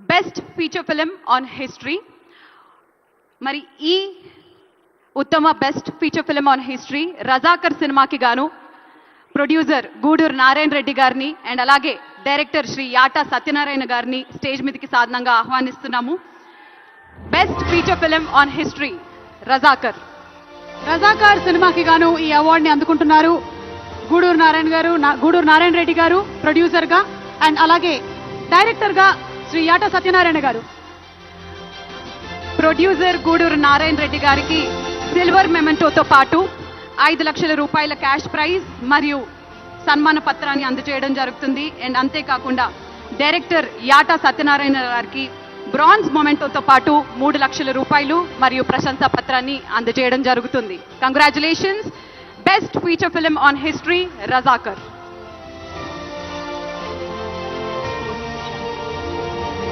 Best feature film on history. మరి ఈ ఉత్తమ best feature film on history Razakar సినిమాకి గాను ప్రొడ్యూసర్ గూడూరు నారాయణ రెడ్డి గారిని అండ్ అలాగే డైరెక్టర్ శ్రీ యాటా సత్యనారాయణ గారిని స్టేజ్ మీదకి సాధనంగా ఆహ్వానిస్తున్నాము. Best feature film on history Razakar. Razakar సినిమాకి గాను ఈ అవార్డుని అందుకుంటున్నారు గూడూరు నారాయణ రెడ్డి గారు ప్రొడ్యూసర్ గా అండ్ అలాగే డైరెక్టర్ గా శ్రీ యాటా సత్యనారాయణ గారు. ప్రొడ్యూసర్ గూడూరు నారాయణ రెడ్డి గారికి సిల్వర్ మెమెంటోతో పాటు 5 లక్షల రూపాయల క్యాష్ ప్రైజ్ మరియు సన్మాన పత్రాన్ని అందజేయడం జరుగుతుంది. అండ్ అంతేకాకుండా డైరెక్టర్ యాటా సత్యనారాయణ గారికి బ్రాంజ్ మొమెంటోతో పాటు 3 లక్షల రూపాయలు మరియు ప్రశంసా పత్రాన్ని అందజేయడం జరుగుతుంది. Congratulations. Best feature film on history Razakar.